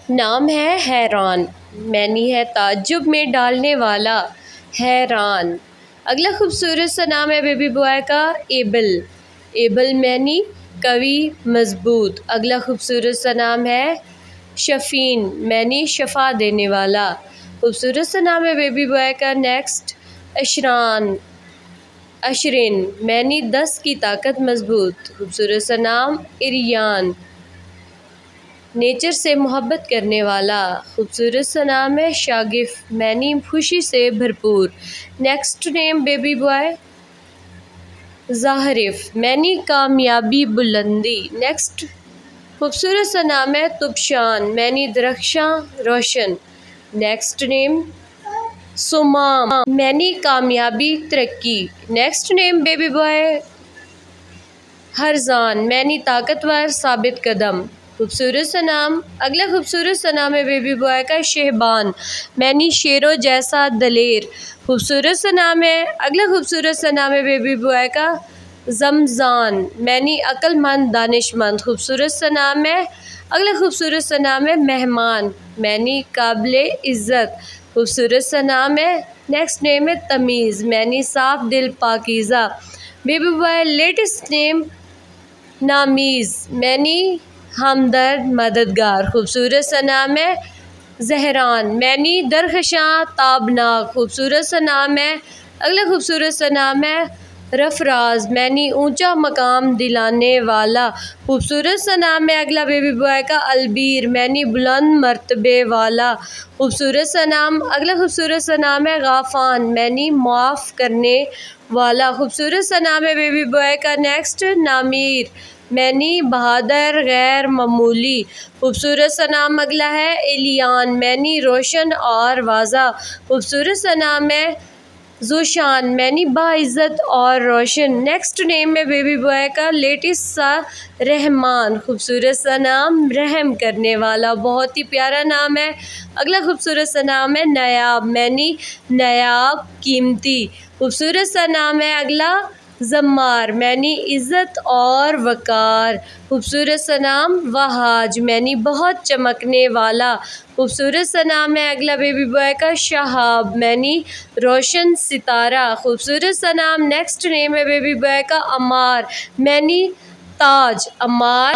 नाम है हैरान, मैनी है ताज्जुब में डालने वाला, हैरान। अगला खूबसूरत सा नाम है बेबी बॉय का एबल, एबल मैनी कवि मजबूत। अगला खूबसूरत सा नाम है शफीन, मैनी शफा देने वाला। खूबसूरत सा नाम है बेबी बॉय का नेक्स्ट अशरान, अशरिन मैनी 10 की ताकत मजबूत। खूबसूरत सा नाम इरियान, नेचर से मोहब्बत करने वाला। खूबसूरत सा नाम है शागिफ, मैनी खुशी से भरपूर। Next name baby boy Zahrif, मैनी कामयाबी बुलंदी। नेक्स्ट खूबसूरत सा नाम है तुबशान, मैनी दरख्शां रोशन। नेक्स्ट नेम सुमाम, मैनी कामयाबी तरक्की। Next name baby boy Harjan, मैनी ताकतवर साबित कदम। खूबसूरत सा नाम। अगला खूबसूरत सा नाम है बेबी बॉय का शहबान, मैनी शेरों जैसा दलेर। खूबसूरत सा नाम है। अगला खूबसूरत सा नाम है बेबी बॉय का जमजान, मैनी अक्लमंद दानिशमंद। खूबसूरत सा नाम है। अगला खूबसूरत सा नाम है मेहमान, मैनी काबिले इज़्ज़त। खूबसूरत सा नाम है। नेक्स्ट नेम है तमीज़, मैनी साफ दिल पाकीज़ा। Baby boy latest name Namiz, मैनी हमदर्द मददगार। खूबसूरत सा नाम है जहरान, मैनी दरख्शां ताबनाक। खूबसूरत सा नाम है। अगला खूबसूरत सा नाम है रफराज, मैनी ऊंचा मकाम दिलाने वाला। खूबसूरत सा नाम है। अगला बेबी बॉय का अलबीर, मैनी बुलंद मर्तबे वाला। खूबसूरत सा नाम। अगला खूबसूरत सा नाम है गाफान, मैनी माफ़ करने वाला। खूबसूरत सा नाम है बेबी बॉय का नेक्स्ट नामीर, मैनी बहादुर गैर मामूली। खूबसूरत सा नाम अगला है एलियान, मैनी रोशन और वाज़ा। खूबसूरत सा नाम है ज़ोशान, मैनी बाइज़्ज़त और रोशन। नेक्स्ट नेम है बेबी बॉय का लेटेस्ट सा रहमान, खूबसूरत सा नाम रहम करने वाला, बहुत ही प्यारा नाम है। अगला खूबसूरत सा नाम है नायाब, मैनी नायाब कीमती। खूबसूरत सा नाम है अगला ज़म्मार, मैनी इज़्ज़त और वक़ार। खूबसूरत सा नाम वहाज, मैनी बहुत चमकने वाला। खूबसूरत सा नाम है अगला बेबी बॉय का शहाब, मैनी रोशन सितारा। खूबसूरत सा नाम। नेक्स्ट नेम है बेबी बॉय का अमार, मैनी ताज, अमार।